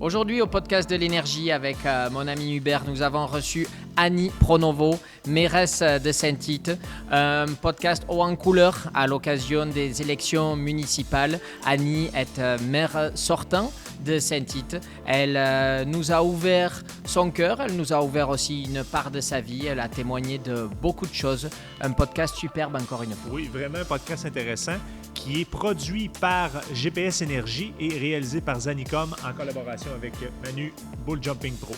Aujourd'hui, au podcast de l'énergie avec mon ami Hubert, nous avons reçu Annie Pronovo, mairesse de Saint-Tite. Un podcast haut en couleur à l'occasion des élections municipales. Annie est maire sortant de Saint-Tite. Elle nous a ouvert son cœur, elle nous a ouvert aussi une part de sa vie. Elle a témoigné de beaucoup de choses. Un podcast superbe encore une fois. Oui, vraiment un podcast intéressant qui est produit par GPS Énergie et réalisé par Zanicom en collaboration avec Manu Bull Jumping Pro.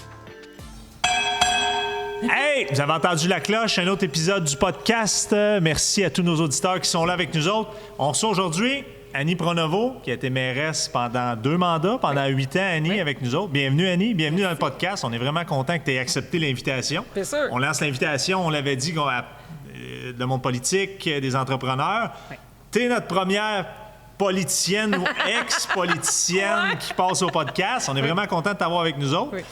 Hey! Vous avez entendu la cloche, un autre épisode du podcast. Merci à tous nos auditeurs qui sont là avec nous autres. On reçoit aujourd'hui Annie Pronovo, qui a été mairesse pendant 2 mandats, pendant 8 ans, Annie, avec nous autres. Bienvenue, Annie. Bienvenue dans le podcast. On est vraiment content que tu aies accepté l'invitation. C'est sûr. On lance l'invitation, on l'avait dit, le monde politique, des entrepreneurs. Oui. Tu es notre première politicienne ou ex-politicienne qui passe au podcast. On est vraiment content de t'avoir avec nous autres. Oui.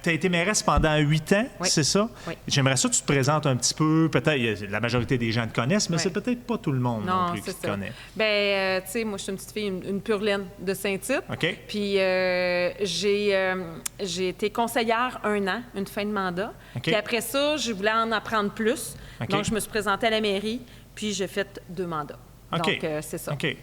Tu as été mairesse pendant 8 ans, c'est ça? Oui. J'aimerais ça que tu te présentes un petit peu. Peut-être, la majorité des gens te connaissent, mais c'est peut-être pas tout le monde non plus qui te connaît. Bien, tu sais, moi, je suis une petite fille, une pure laine de Saint-Tite. OK. Puis j'ai été conseillère 1 an, une fin de mandat. Okay. Puis après ça, je voulais en apprendre plus. Okay. Donc, je me suis présentée à la mairie, puis j'ai fait 2 mandats. Okay. Donc, c'est ça. OK.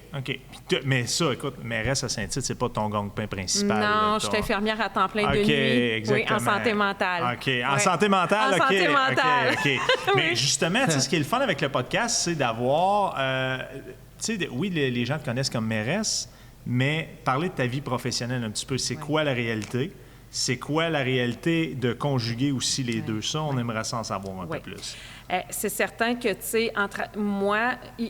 Mais ça, écoute, mairesse à Saint-Tite, c'est pas ton gang-pain principal. Non, je suis infirmière à temps plein de nuit. Exactement. Oui, en santé mentale. OK. En santé mentale, OK. En santé mentale. OK. Mais justement, tu sais, ce qui est le fun avec le podcast, c'est d'avoir... tu sais, oui, les gens te connaissent comme mairesse, mais parler de ta vie professionnelle un petit peu. C'est quoi la réalité? C'est quoi la réalité de conjuguer aussi les deux? Ça, on aimerait ça en savoir un peu plus. C'est certain que, tu sais,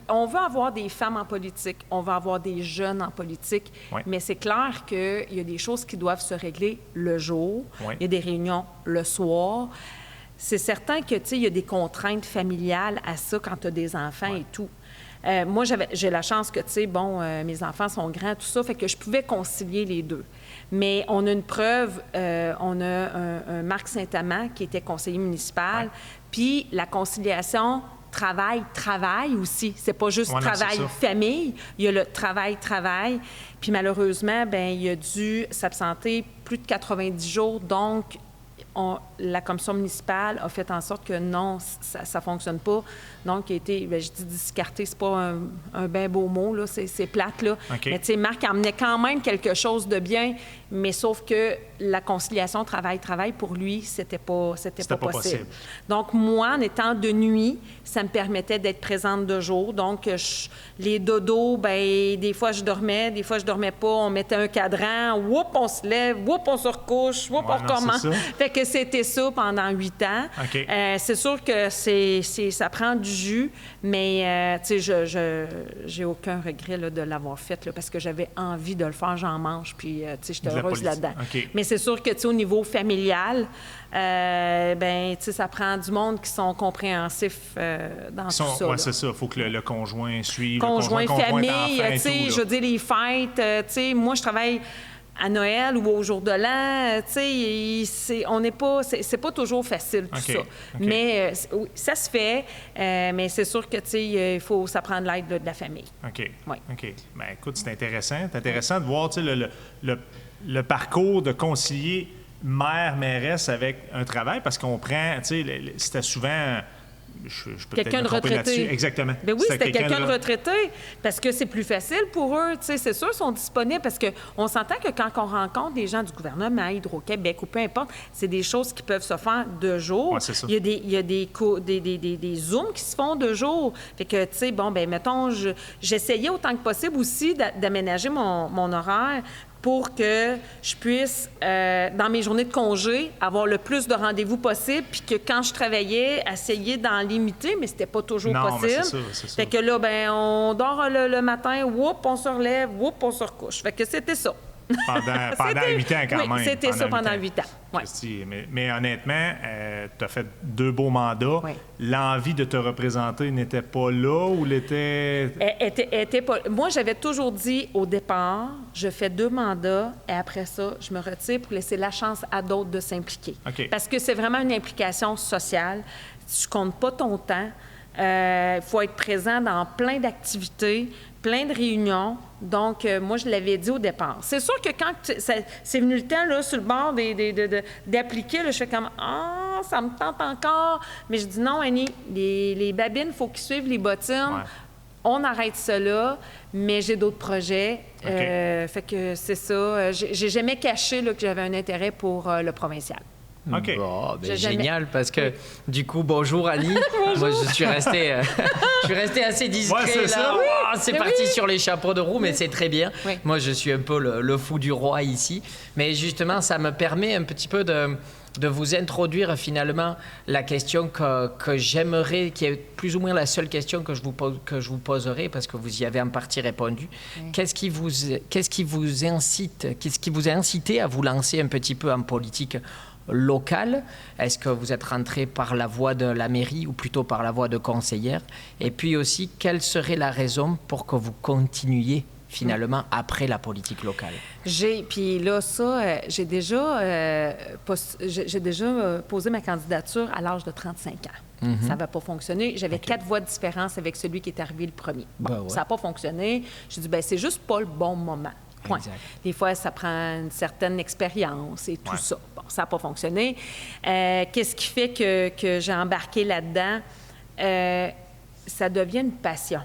on veut avoir des femmes en politique, on veut avoir des jeunes en politique, mais c'est clair qu'il y a des choses qui doivent se régler le jour, il y a des réunions le soir. C'est certain que, tu sais, il y a des contraintes familiales à ça quand tu as des enfants et tout. Moi, j'ai la chance que, tu sais, mes enfants sont grands, tout ça, fait que je pouvais concilier les deux. Mais on a une preuve, on a un Marc Saint-Amand qui était conseiller municipal, puis la conciliation travail aussi. C'est pas juste travail-famille, il y a le travail. Puis malheureusement, bien, il a dû s'absenter plus de 90 jours, donc la commission municipale a fait en sorte que non, ça ne fonctionne pas. Donc, il a été, bien, je dis discarté, c'est pas un bien beau mot, là, c'est plate, là. Okay. Mais tu sais, Marc emmenait quand même quelque chose de bien, mais sauf que la conciliation travail, pour lui, c'était pas possible. Donc, moi, en étant de nuit, ça me permettait d'être présente de jour. Donc, les dodos, bien, des fois, je dormais, des fois, je dormais pas. On mettait un cadran, on se lève, on se recouche, on recommence. Fait que c'était ça pendant 8 ans. Okay. C'est sûr que ça prend du jus, mais tu sais, j'ai aucun regret là, de l'avoir fait là, parce que j'avais envie de le faire, j'en mange, puis tu sais, j'étais heureuse là-dedans. Okay. Mais c'est sûr que, tu sais, au niveau familial, ben, tu sais, ça prend du monde qui sont compréhensifs dans tout ça. Oui, c'est ça. Il faut que le conjoint suive. Conjoint, famille, tu sais, je veux dire, les fêtes, tu sais, moi, je travaille à Noël ou au jour de l'an, tu sais, on n'est pas... C'est pas toujours facile, tout ça. Mais oui, ça se fait, mais c'est sûr que, tu sais, ça prend de l'aide de la famille. OK. Oui. OK. Bien, écoute, c'est intéressant. C'est intéressant de voir, tu sais, le parcours de concilier mairesse avec un travail, parce qu'on prend, tu sais, c'était souvent... Je peux quelqu'un de retraité. Exactement. Bien oui, c'était quelqu'un de retraité, parce que c'est plus facile pour eux. Tu sais, c'est sûr, ils sont disponibles, parce qu'on s'entend que quand on rencontre des gens du gouvernement, Hydro-Québec ou peu importe, c'est des choses qui peuvent se faire de jour. Ouais, c'est ça. Il y a des Zooms qui se font de jour. Fait que, tu sais, bon, ben mettons, j'essayais autant que possible aussi d'aménager mon horaire pour que je puisse, dans mes journées de congé, avoir le plus de rendez-vous possible, puis que quand je travaillais, essayer d'en limiter, mais c'était pas toujours possible. C'est ça. Fait que là, ben on dort le matin, on se relève, on se recouche. Fait que c'était ça. Pendant 8 ans, quand même. Oui, c'était ça pendant 8 ans. Ouais. Mais honnêtement, tu as fait 2 beaux mandats. Oui. L'envie de te représenter n'était pas là ou l'était... était pas... Moi, j'avais toujours dit au départ, je fais 2 mandats et après ça, je me retire pour laisser la chance à d'autres de s'impliquer. Okay. Parce que c'est vraiment une implication sociale. Tu comptes pas ton temps. Il faut être présent dans plein d'activités, plein de réunions. Donc, moi, je l'avais dit au départ. C'est sûr que quand c'est venu le temps, là, sur le bord d'appliquer, là, je fais comme « Ah, ça me tente encore! » Mais je dis « Non, Annie, les babines, il faut qu'ils suivent les bottines. Ouais. On arrête cela, mais j'ai d'autres projets. Okay. Fait que c'est ça. J'ai jamais caché là, que j'avais un intérêt pour le provincial. OK. Bon, ben génial, parce que du coup, bonjour Annie. Bonjour. Moi, je suis resté assez discret. Ouais, c'est là. Oh, c'est parti sur les chapeaux de roue, mais c'est très bien. Oui. Moi, je suis un peu le fou du roi ici. Mais justement, ça me permet un petit peu de vous introduire finalement la question que j'aimerais, qui est plus ou moins la seule question que je vous poserai, parce que vous y avez en partie répondu. Oui. Qu'est-ce qui vous a incité à vous lancer un petit peu en politique locale? Est-ce que vous êtes rentré par la voie de la mairie ou plutôt par la voie de conseillère? Et puis aussi, quelle serait la raison pour que vous continuiez finalement après la politique locale? Puis là, ça, j'ai déjà posé ma candidature à l'âge de 35 ans. Mm-hmm. Ça n'avait pas fonctionné. J'avais 4 voix de différence avec celui qui est arrivé le premier. Bon, ouais. Ça n'a pas fonctionné. J'ai dit, c'est juste pas le bon moment. Point. Des fois, ça prend une certaine expérience et tout ça. Bon, ça n'a pas fonctionné. Qu'est-ce qui fait que j'ai embarqué là-dedans? Ça devient une passion.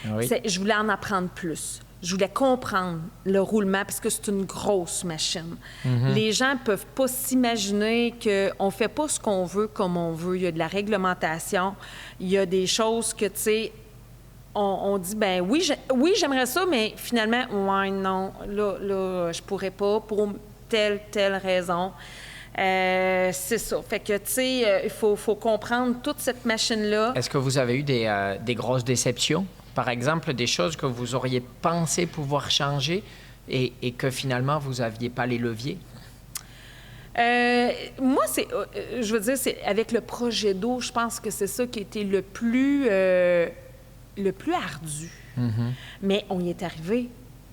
Oui. Je voulais en apprendre plus. Je voulais comprendre le roulement parce que c'est une grosse machine. Mm-hmm. Les gens ne peuvent pas s'imaginer qu'on ne fait pas ce qu'on veut comme on veut. Il y a de la réglementation. Il y a des choses que, tu sais, on dit, oui, j'aimerais ça, mais finalement, ouais, non, là, je pourrais pas pour telle raison. C'est ça. Fait que, tu sais, il faut comprendre toute cette machine-là. Est-ce que vous avez eu des grosses déceptions? Par exemple, des choses que vous auriez pensé pouvoir changer et que finalement, vous n'aviez pas les leviers? Moi, je veux dire, c'est avec le projet d'eau, je pense que c'est ça qui a été le plus ardu. Mm-hmm. Mais on y est arrivé.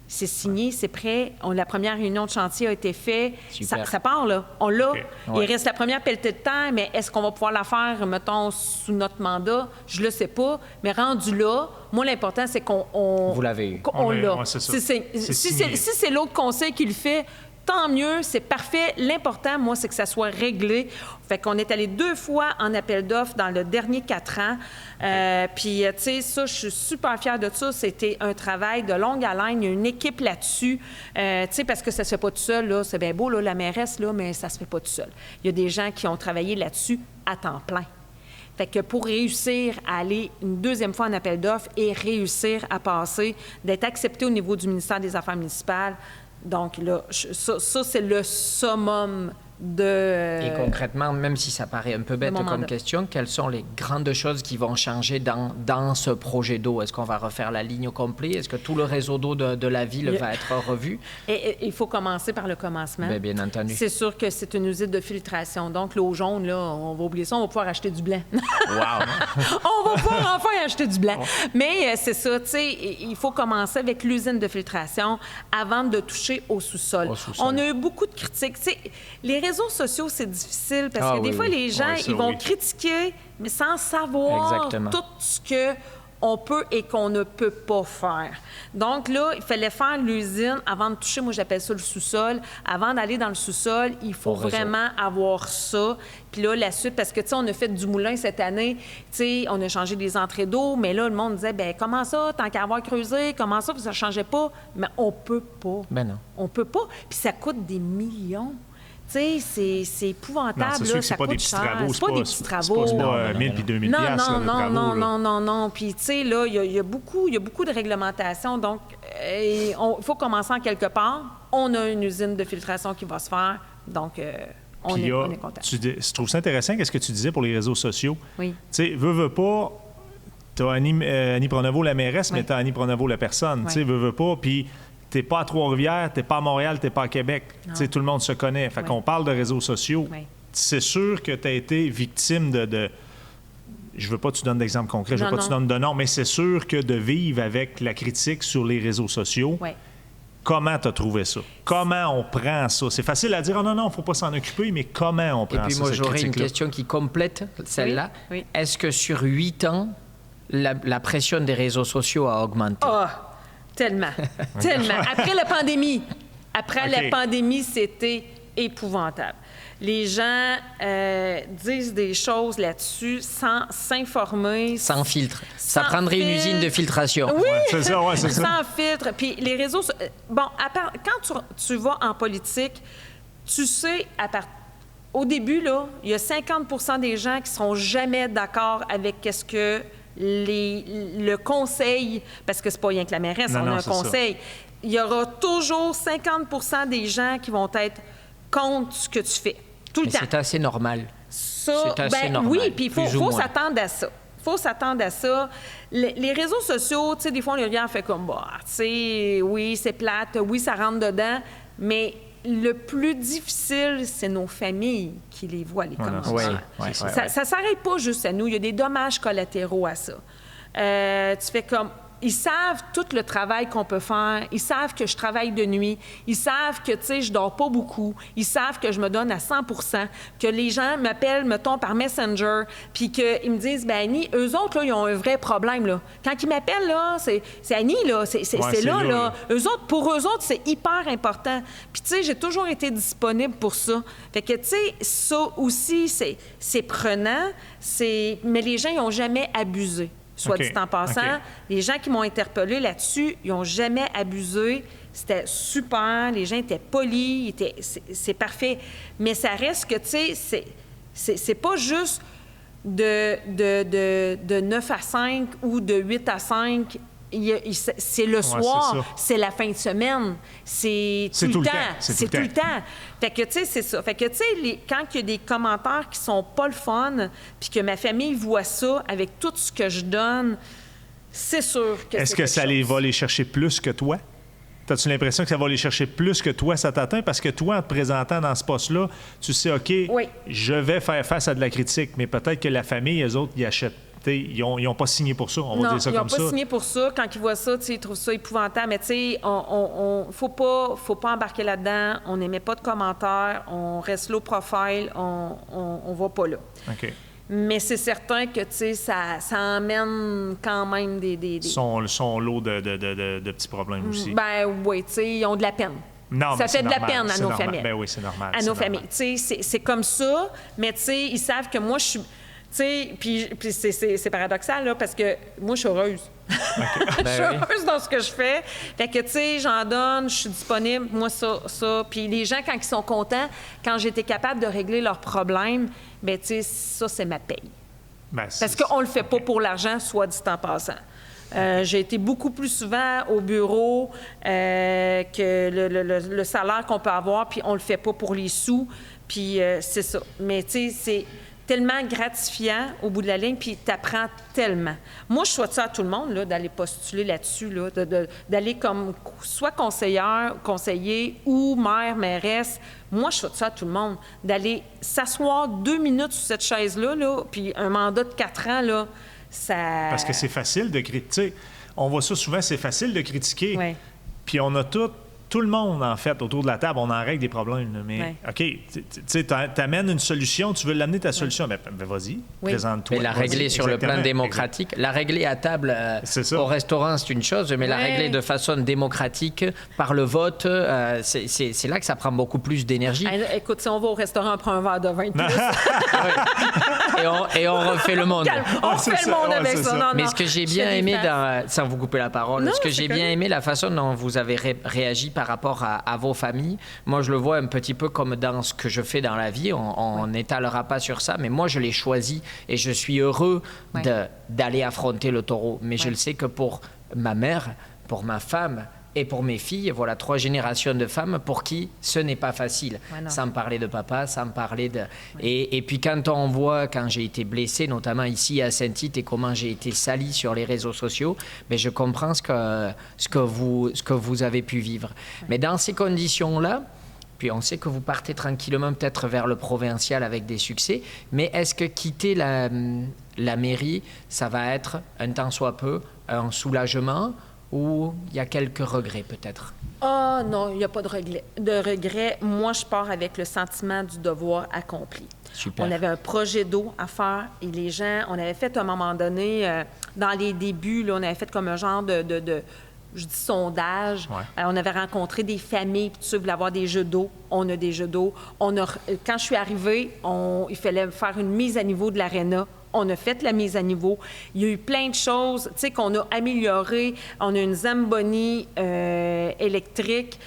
C'est signé, c'est prêt. La première réunion de chantier a été faite. Ça part, là. On l'a. Okay. Ouais. Il reste la première pelletée de terre, mais est-ce qu'on va pouvoir la faire, mettons, sous notre mandat? Je le sais pas. Mais rendu là, moi, l'important, c'est qu'on... Vous l'avez eu. On l'a. Ouais, c'est ça. Si c'est l'autre conseil qui le fait, tant mieux, c'est parfait. L'important, moi, c'est que ça soit réglé. Fait qu'on est allé 2 fois en appel d'offres dans le dernier 4 ans. Puis, tu sais, ça, je suis super fière de ça. C'était un travail de longue haleine. Il y a une équipe là-dessus. Tu sais, parce que ça se fait pas tout seul, là. C'est bien beau, là, la mairesse, là, mais ça se fait pas tout seul. Il y a des gens qui ont travaillé là-dessus à temps plein. Fait que pour réussir à aller une 2e fois en appel d'offres et réussir à passer, d'être accepté au niveau du ministère des Affaires municipales, donc là, ça c'est le summum de... Et concrètement, même si ça paraît un peu bête comme question, quelles sont les grandes choses qui vont changer dans ce projet d'eau? Est-ce qu'on va refaire la ligne au complet? Est-ce que tout le réseau d'eau de la ville va être revu? Et il faut commencer par le commencement. Bien entendu. C'est sûr que c'est une usine de filtration. Donc, l'eau jaune, là, on va oublier ça, on va pouvoir acheter du blanc. Wow! On va pouvoir enfin acheter du blanc. Mais c'est ça, tu sais, il faut commencer avec l'usine de filtration avant de toucher au sous-sol. On a eu beaucoup de critiques. Tu sais, les réseaux sociaux, c'est difficile parce que des fois, les gens, ils vont critiquer, mais sans savoir tout ce qu'on peut et qu'on ne peut pas faire. Donc là, il fallait faire l'usine avant de toucher, moi j'appelle ça le sous-sol. Avant d'aller dans le sous-sol, il faut vraiment avoir ça. Puis là, la suite, parce que, tu sais, on a fait du moulin cette année, tu sais, on a changé des entrées d'eau, mais là, le monde disait, bien, comment ça, tant qu'à avoir creusé, comment ça, ça ne changeait pas? Mais on peut pas. Ben non. On peut pas. Puis ça coûte des millions. Tu sais, c'est épouvantable. Non, c'est sûr là, que ça coûte cher. C'est pas des petits travaux. C'est pas 1000 puis 2000 piastres. Non. Puis, tu sais, là, il y a beaucoup de réglementations. Donc, il faut commencer en quelque part. On a une usine de filtration qui va se faire. Donc, on est content. Je trouve ça intéressant, qu'est-ce que tu disais pour les réseaux sociaux. Oui. Tu sais, veux pas, tu as Annie Pronovo, la mairesse, mais tu as Annie Pronovo, la personne. Tu sais, veux pas, puis... T'es pas à Trois-Rivières, t'es pas à Montréal, t'es pas à Québec. Tout le monde se connaît. Fait qu'on parle de réseaux sociaux. Oui. C'est sûr que tu as été victime de... Je veux pas que tu donnes d'exemples concrets, je veux pas que tu donnes de nom, mais c'est sûr que de vivre avec la critique sur les réseaux sociaux, comment tu as trouvé ça? Comment on prend ça? C'est facile à dire, non, il ne faut pas s'en occuper, mais comment on prend ça? Et puis moi, j'aurais une question qui complète celle-là. Oui. Est-ce que sur 8 ans, la pression des réseaux sociaux a augmenté. Ah, tellement, tellement. Après la pandémie, la pandémie, c'était épouvantable. Les gens disent des choses là-dessus sans s'informer. Sans filtre. Ça prendrait une usine de filtration. Oui, c'est ça. Sans filtre. Puis les réseaux... Bon, quand tu vas en politique, tu sais, au début, là, il y a 50 des gens qui ne seront jamais d'accord avec ce que le conseil... Parce que c'est pas rien que la mairesse, on a un conseil. Ça. Il y aura toujours 50 des gens qui vont être contre ce que tu fais. Tout le temps. C'est assez normal. C'est assez normal. Oui, puis il faut s'attendre à ça. Il faut s'attendre à ça. Les réseaux sociaux, tu sais, des fois, on les regarde, on fait comme, bah, tu sais, oui, c'est plate, oui, ça rentre dedans, mais le plus difficile, c'est nos familles qui les voient, les commentaires. Ça ne s'arrête pas juste à nous. Il y a des dommages collatéraux à ça. Tu fais comme... Ils savent tout le travail qu'on peut faire. Ils savent que je travaille de nuit. Ils savent que, tu sais, je dors pas beaucoup. Ils savent que je me donne à 100 %, que les gens m'appellent, mettons, par Messenger, puis qu'ils me disent, ben Annie, eux autres, là, ils ont un vrai problème, là. Quand ils m'appellent, là, c'est Annie, là, c'est là. Eux autres, pour eux autres, c'est hyper important. Puis, tu sais, j'ai toujours été disponible pour ça. Fait que, tu sais, ça aussi, c'est prenant, mais les gens, ils n'ont jamais abusé. Soit dit en passant, les gens qui m'ont interpellé là-dessus, ils n'ont jamais abusé. C'était super, les gens étaient polis, c'est parfait. Mais ça reste que, tu sais, c'est pas juste de 9 à 5 ou de 8 à 5. C'est le soir, c'est la fin de semaine, c'est tout le temps. C'est tout le temps. Fait que, tu sais, c'est ça. Fait que, tu sais, quand il y a des commentaires qui sont pas le fun, puis que ma famille voit ça avec tout ce que je donne, c'est sûr que Est-ce que ça va les chercher plus que toi? As-tu l'impression que ça va les chercher plus que toi, ça t'atteint? Parce que toi, en te présentant dans ce poste-là, tu sais, OK, je vais faire face à de la critique, mais peut-être que la famille, eux autres, ils achètent. Ils n'ont pas signé pour ça, on va dire ça comme ça. Ils n'ont pas signé pour ça. Quand ils voient ça, ils trouvent ça épouvantable. Mais tu sais, faut pas embarquer là-dedans. On n'émet pas de commentaires. On reste low profile. On va pas là. OK. Mais c'est certain que, tu sais, ça emmène quand même des... Son lot de petits problèmes aussi. Ben oui, tu sais, ils ont de la peine. Non, ça fait de la peine à nos familles. Ben oui, c'est normal. À nos familles. Tu sais, c'est comme ça. Mais tu sais, ils savent que moi, je suis... Tu sais, puis c'est paradoxal, là, parce que moi, je suis heureuse. Je suis heureuse dans ce que je fais. Fait que, tu sais, j'en donne, je suis disponible, moi, ça. Puis les gens, quand ils sont contents, quand j'ai été capable de régler leurs problèmes, bien, tu sais, ça, c'est ma paye. Parce qu'on le fait pas pour l'argent, soit dit en passant. J'ai été beaucoup plus souvent au bureau que le salaire qu'on peut avoir, puis on le fait pas pour les sous, puis c'est ça. Mais, tu sais, c'est tellement gratifiant au bout de la ligne, puis t'apprends tellement. Moi, je souhaite ça à tout le monde, là, d'aller postuler là-dessus, là, d'aller comme soit conseiller ou mairesse. Moi, je souhaite ça à tout le monde, d'aller s'asseoir 2 minutes sur cette chaise-là, là, puis un mandat de 4 ans, là, ça... Parce que c'est facile de critiquer. On voit ça souvent, c'est facile de critiquer. Oui. Puis on a tout le monde, en fait, autour de la table, on en règle des problèmes. Là, mais, OK, tu sais, t'amènes une solution, tu veux l'amener ta solution, ben vas-y, présente-toi. Mais la régler sur le plan démocratique, la régler à table au restaurant, c'est une chose, mais la régler de façon démocratique, par le vote, c'est là que ça prend beaucoup plus d'énergie. Écoute, si on va au restaurant, on prend un verre de vin de plus. et on refait le monde. On refait le monde avec ça. Non, mais ce que j'ai bien aimé, sans vous couper la parole, ce que j'ai bien aimé, la façon dont vous avez réagi par rapport à vos familles. Moi, je le vois un petit peu comme dans ce que je fais dans la vie. On n'étalera pas sur ça, mais moi, je l'ai choisi et je suis heureux d'aller affronter le taureau. Mais je le sais que pour ma mère, pour ma femme et pour mes filles, voilà 3 générations de femmes pour qui ce n'est pas facile. Sans parler de papa, sans parler de... Et puis quand on voit, quand j'ai été blessé, notamment ici à Saint-Tite, et comment j'ai été sali sur les réseaux sociaux, ben je comprends ce que vous avez pu vivre. Mais dans ces conditions-là, puis on sait que vous partez tranquillement peut-être vers le provincial avec des succès, mais est-ce que quitter la mairie, ça va être un tant soit peu un soulagement ou il y a quelques regrets peut-être? Ah non, il n'y a pas de regret. Moi, je pars avec le sentiment du devoir accompli. Super. On avait un projet d'eau à faire et les gens, on avait fait à un moment donné, dans les débuts, là, on avait fait comme un genre de je dis sondage. Ouais. On avait rencontré des familles, puis tout ça, voulaient avoir des jeux d'eau. On a des jeux d'eau. Quand je suis arrivée, il fallait faire une mise à niveau de l'aréna. On a fait la mise à niveau. Il y a eu plein de choses, tu sais, qu'on a améliorées. On a une Zamboni électrique.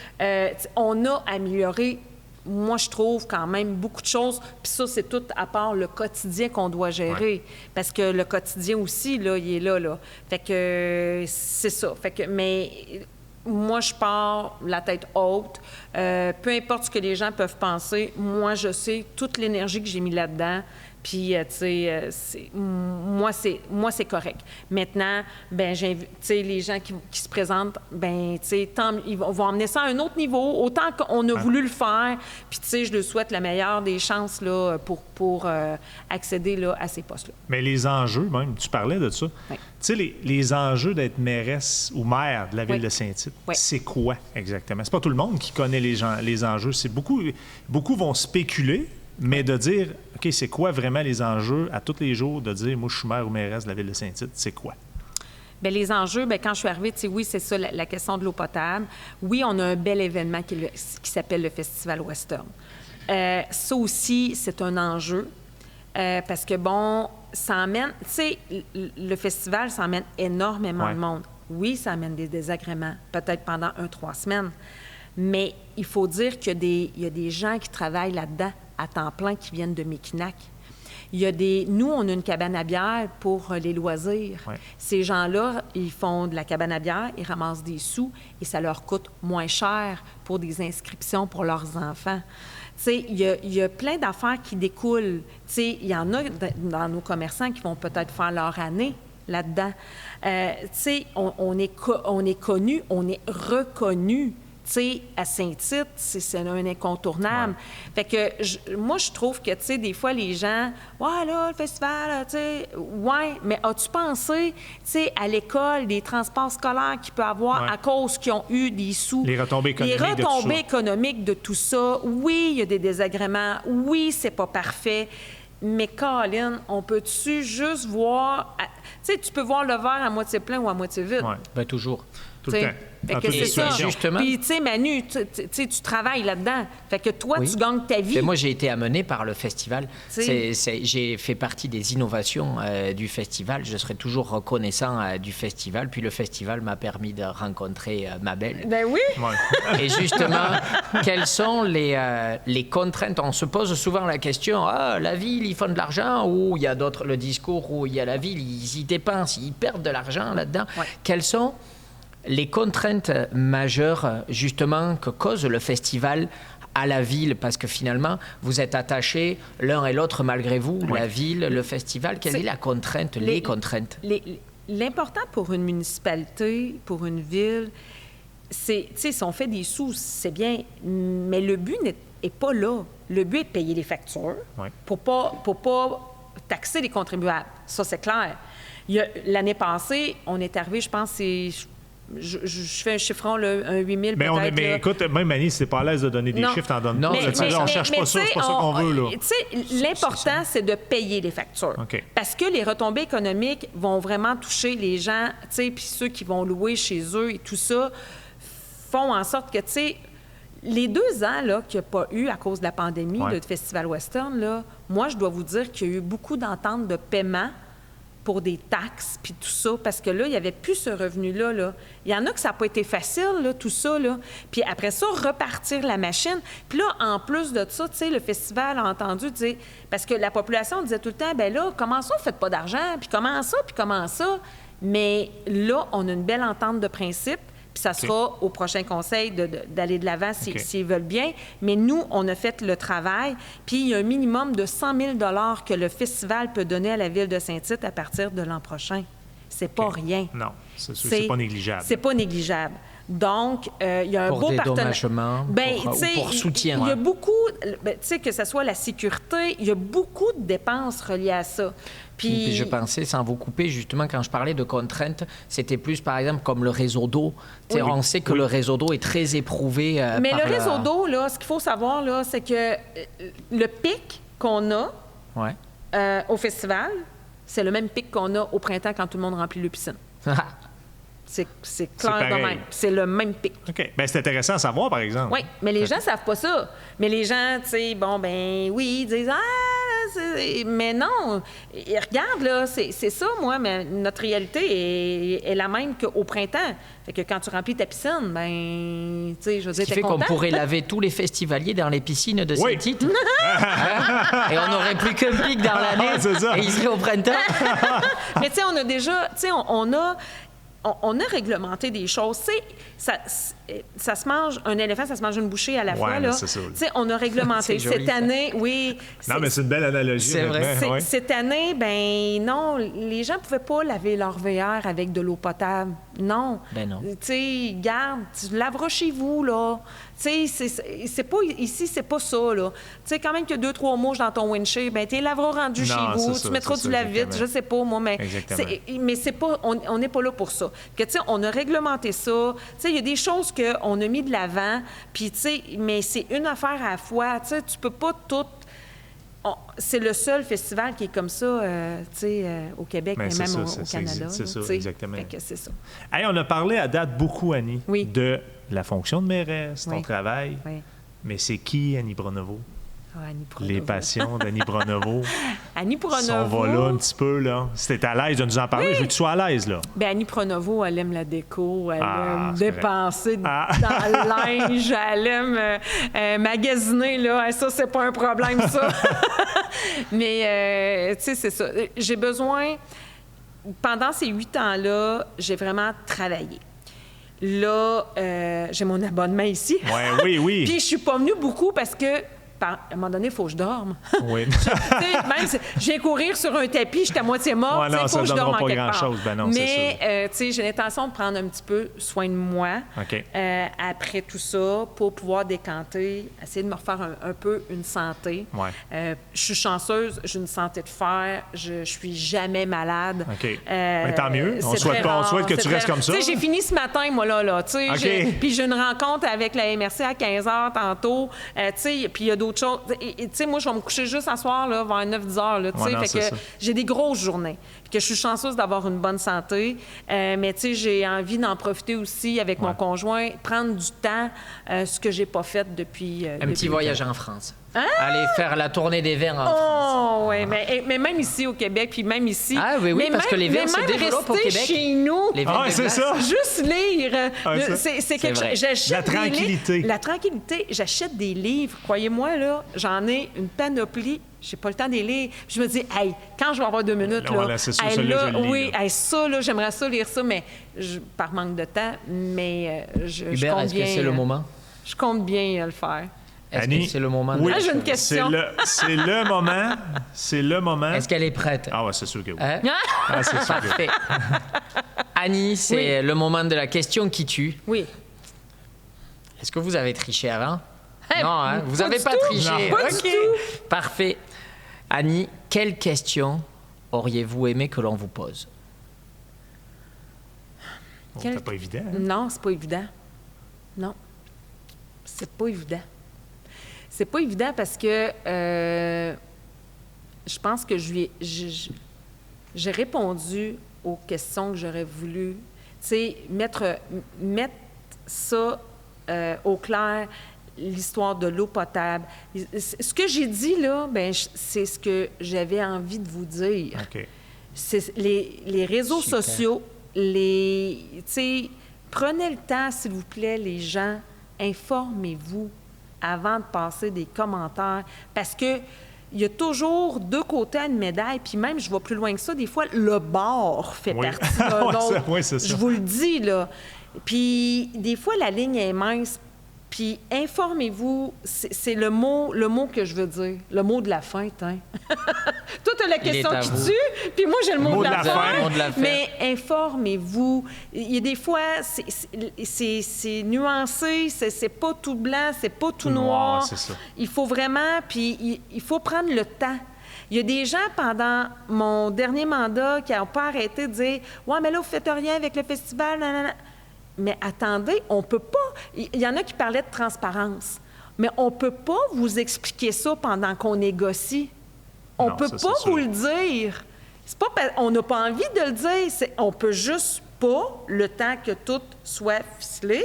On a amélioré, moi, je trouve quand même beaucoup de choses. Puis ça, c'est tout à part le quotidien qu'on doit gérer. Ouais. Parce que le quotidien aussi, là, il est là. Fait que c'est ça. Fait que, mais moi, je pars la tête haute. Peu importe ce que les gens peuvent penser, moi, je sais toute l'énergie que j'ai mis là-dedans. Puis, tu sais, moi, c'est correct. Maintenant, ben tu sais, les gens qui se présentent, ben tu sais, ils vont emmener ça à un autre niveau, autant qu'on a voulu le faire. Puis, tu sais, je leur souhaite la meilleure des chances là, pour accéder là, à ces postes-là. Mais les enjeux, même, tu parlais de ça. Oui. Tu sais, les enjeux d'être mairesse ou maire de la ville de Saint-Tite, c'est quoi exactement? C'est pas tout le monde qui connaît les enjeux. C'est beaucoup vont spéculer. Mais de dire, OK, c'est quoi vraiment les enjeux à tous les jours, de dire, moi, je suis maire ou mairesse de la ville de Saint-Tite, c'est quoi? Bien, les enjeux, bien, quand je suis arrivée, tu sais, oui, c'est ça, la question de l'eau potable. Oui, on a un bel événement qui s'appelle le Festival Western. Ça aussi, c'est un enjeu parce que, bon, ça amène, tu sais, le festival, ça amène énormément de monde. Oui, ça amène des désagréments, peut-être pendant 1-3 semaines, mais il faut dire qu'il y a des gens qui travaillent là-dedans à temps plein qui viennent de Mekinac. Nous, on a une cabane à bière pour les loisirs. Ouais. Ces gens-là, ils font de la cabane à bière, ils ramassent des sous et ça leur coûte moins cher pour des inscriptions pour leurs enfants. Tu sais, il y a plein d'affaires qui découlent. Tu sais, il y en a dans nos commerçants qui vont peut-être faire leur année là-dedans. Tu sais, on est connus, on est reconnus. Tu sais, à Saint-Tite, c'est un incontournable. Ouais. Fait que moi, je trouve que, tu sais, des fois, les gens, ouais, là, le festival, tu sais, ouais, mais as-tu pensé, tu sais, à l'école, des transports scolaires qu'il peut avoir à cause qu'ils ont eu des sous? Les retombées économiques de tout ça. Oui, il y a des désagréments. Oui, c'est pas parfait. Mais, Colin, on peut-tu juste voir... Tu sais, tu peux voir le verre à moitié plein ou à moitié vide. Oui, bien toujours. Tout le temps. Fait que c'est ça. Justement. Puis, tu sais, Manu, tu travailles là-dedans. Fait que toi, tu gagnes ta vie. Et moi, j'ai été amené par le festival. J'ai fait partie des innovations du festival. Je serai toujours reconnaissant du festival. Puis le festival m'a permis de rencontrer ma belle. Ben oui. Et justement, quelles sont les contraintes? On se pose souvent la question, la ville, ils font de l'argent, ou il y a d'autres, le discours où il y a la ville, ils y dépensent, ils perdent de l'argent là-dedans. Ouais. Quelles sont les contraintes majeures, justement, que cause le festival à la ville? Parce que finalement, vous êtes attachés l'un et l'autre malgré vous, la ville, le festival. Quelle est la contrainte, les contraintes? L'important pour une municipalité, pour une ville, c'est, tu sais, si on fait des sous, c'est bien, mais le but n'est pas là. Le but est de payer les factures pour pas taxer les contribuables. Ça, c'est clair. L'année passée, on est arrivé, je pense, je fais un chiffron, là, un 8 000 peut-être. Mais écoute, même Annie, si t'es pas à l'aise de donner des chiffres, t'en donnes pas. On cherche pas ça, c'est pas ça qu'on veut, là. Tu sais, l'important, c'est de payer les factures. Okay. Parce que les retombées économiques vont vraiment toucher les gens, tu sais, puis ceux qui vont louer chez eux et tout ça, font en sorte que, tu sais, les 2 ans, là, qu'il n'y a pas eu à cause de la pandémie, le Festival Western, là, moi, je dois vous dire qu'il y a eu beaucoup d'ententes de paiement pour des taxes, puis tout ça, parce que là, il n'y avait plus ce revenu-là. Là. Il y en a que ça n'a pas été facile, là, tout ça. Là. Puis après ça, repartir la machine. Puis là, en plus de ça, tu sais, le festival a entendu dire... Parce que la population disait tout le temps, bien là, comment ça, vous ne faites pas d'argent? Puis comment ça? Mais là, on a une belle entente de principe. Puis ça sera au prochain conseil d'aller de l'avant s'ils veulent bien. Mais nous, on a fait le travail. Puis il y a un minimum de 100 000 $ que le festival peut donner à la Ville de Saint-Tite à partir de l'an prochain. C'est pas rien. Non, c'est sûr, c'est pas négligeable. C'est pas négligeable. Donc, il y a un pour beau dédommagement, pour soutien. Il y a beaucoup, tu sais, que ce soit la sécurité, il y a beaucoup de dépenses reliées à ça. Puis je pensais, sans vous couper, justement, quand je parlais de contraintes, c'était plus, par exemple, comme le réseau d'eau. Oui. On sait que le réseau d'eau est très éprouvé. Mais le réseau d'eau, là, ce qu'il faut savoir, là, c'est que le pic qu'on a au festival, c'est le même pic qu'on a au printemps quand tout le monde remplit le piscine. C'est clair de même. C'est le même pic. OK. Bien, c'est intéressant à savoir, par exemple. Oui, mais les gens ne savent pas ça. Mais les gens, tu sais, bon, ben oui, ils disent « Ah, mais non! » Regarde, là, c'est ça, moi, mais notre réalité est la même qu'au printemps. Fait que quand tu remplis ta piscine, ben, tu sais, je veux dire, t'es content. Ce qui fait qu'on pourrait laver tous les festivaliers dans les piscines de Saint-Tite. Et on n'aurait plus qu'un pic dans l'année. Et il serait au printemps. Mais tu sais, on a déjà, tu sais, on a réglementé des choses. Tu sais, ça se mange, un éléphant, ça se mange une bouchée à la fois. Là. C'est ça. Tu sais, on a réglementé. Joli, cette année, oui. Non, mais c'est une belle analogie. C'est vrai. Cette année, ben non, les gens ne pouvaient pas laver leur VR avec de l'eau potable. Non. Ben non. Tu sais, garde, tu laveras chez vous, là. Tu sais, c'est pas, ici, c'est pas ça, là. Tu sais, quand même qu'il y a 2-3 mouches dans ton windshield, ben tu les laveras rendu chez vous, tu mettras du lave-vite, je sais pas, moi, mais c'est pas, on n'est pas là pour ça. Que, tu sais, on a réglementé ça. Tu sais, il y a des choses qu'on a mis de l'avant, puis, tu sais, mais c'est une affaire à la fois. Tu sais, tu peux pas tout... C'est le seul festival qui est comme ça, tu sais, au Québec, mais même au Canada. C'est ça, exactement. Fait que c'est ça. Hey, on a parlé à date beaucoup, Annie, de la fonction de mairesse, ton travail. Oui. Mais c'est qui Annie Pronovo? Annie Pronovo. Les passions d'Annie Pronovo. Annie Pronovo. On va là un petit peu, là. Si t'es à l'aise de nous en parler, je veux que tu sois à l'aise, là. Bien, Annie Pronovo, elle aime la déco, elle aime dépenser dans le linge, elle aime magasiner, là. Ça, c'est pas un problème, ça. Mais, tu sais, c'est ça. J'ai besoin... Pendant ces 8 ans-là, j'ai vraiment travaillé. Là, j'ai mon abonnement ici. Oui. Puis je suis pas venue beaucoup parce que, à un moment donné, il faut que je dorme. Oui. Même si je viens courir sur un tapis, je suis à moitié morte, il faut que je dorme en quelque part. Ben non, mais, tu sais, j'ai l'intention de prendre un petit peu soin de moi après tout ça pour pouvoir décanter, essayer de me refaire un peu une santé. Je suis chanceuse, j'ai une santé de fer, je suis jamais malade. Mais tant mieux. On souhaite que tu restes comme ça. Tu sais, j'ai fini ce matin, moi, là. Tu sais, puis j'ai une rencontre avec la MRC à 15h tantôt. Tu sais, puis il y a d'autres choses. Tu sais, moi, je vais me coucher juste ce soir, là, vers 9-10 heures. Là, fait que j'ai des grosses journées. Puis que je suis chanceuse d'avoir une bonne santé. Mais tu sais, j'ai envie d'en profiter aussi avec mon conjoint, prendre du temps, ce que j'ai pas fait depuis. Un petit voyage en France. Aller faire la tournée des verres en France. Oh, oui, mais même ici au Québec, puis même ici. Ah oui, parce que les verres se développent au Québec. Chez nous. C'est ça. Juste lire. C'est quelque chose. J'achète la tranquillité. La tranquillité. J'achète des livres. Croyez-moi, là, j'en ai une panoplie. J'ai pas le temps de les lire. Je me dis, hey, quand je vais avoir 2 minutes, là, ça, là, j'aimerais ça lire ça, mais par manque de temps, mais je Hubert, est-ce que c'est le moment? Je compte bien le faire. Est-ce que c'est le moment? Oui, j'ai une question. C'est le moment. C'est le moment. Est-ce qu'elle est prête? Ah ouais, c'est sûr que oui. C'est parfait. Annie, c'est le moment de la question qui tue. Oui. Est-ce que vous avez triché avant? Non, hein? Vous n'avez pas triché. Non, pas du tout. Parfait. Annie, quelle question auriez-vous aimé que l'on vous pose? C'est pas évident. Hein? Non, c'est pas évident. Non. C'est pas évident. C'est pas évident parce que je pense que j'ai répondu aux questions que j'aurais voulu. Tu sais, mettre ça au clair, l'histoire de l'eau potable. Ce que j'ai dit, là, ben, c'est ce que j'avais envie de vous dire. C'est les réseaux sociaux, tu sais, prenez le temps, s'il vous plaît, les gens, informez-vous avant de passer des commentaires, parce que il y a toujours 2 côtés à une médaille, puis même, je vais plus loin que ça, des fois, le bord fait partie de l'autre. C'est ça. Je vous le dis, là. Puis, des fois, la ligne est mince Puis informez-vous, c'est le mot que je veux dire, le mot de la fin, hein. Toi, tu as la question qui tue, puis moi, j'ai le mot de la fin. Mais informez-vous. Il y a des fois, c'est nuancé, c'est pas tout blanc, c'est pas tout noir. C'est ça. Il faut vraiment, puis il faut prendre le temps. Il y a des gens, pendant mon dernier mandat, qui n'ont pas arrêté de dire « Ouais, mais là, vous ne faites rien avec le festival, nanana. » Mais attendez, on peut pas... Il y en a qui parlaient de transparence, mais on peut pas vous expliquer ça pendant qu'on négocie. On peut pas vous le dire. C'est pas on n'a pas envie de le dire. On peut juste pas, le temps que tout soit ficelé.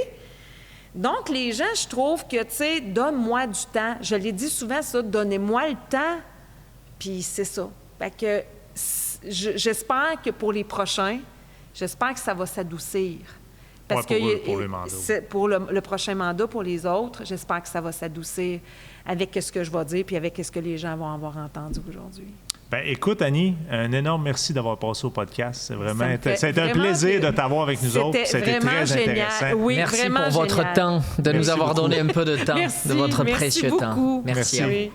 Donc, les gens, je trouve que, tu sais, donne-moi du temps. Je l'ai dit souvent, ça, donnez-moi le temps. Puis c'est ça. Fait que j'espère que pour les prochains, j'espère que ça va s'adoucir. Parce que pour le prochain mandat, pour les autres, j'espère que ça va s'adoucir avec ce que je vais dire puis avec ce que les gens vont avoir entendu aujourd'hui. Bien, écoute, Annie, un énorme merci d'avoir passé au podcast. C'est vraiment, c'est un plaisir de t'avoir avec nous autres. C'était très intéressant. Oui, merci pour votre temps, de nous avoir donné un peu de temps, de votre précieux temps. Merci. Merci.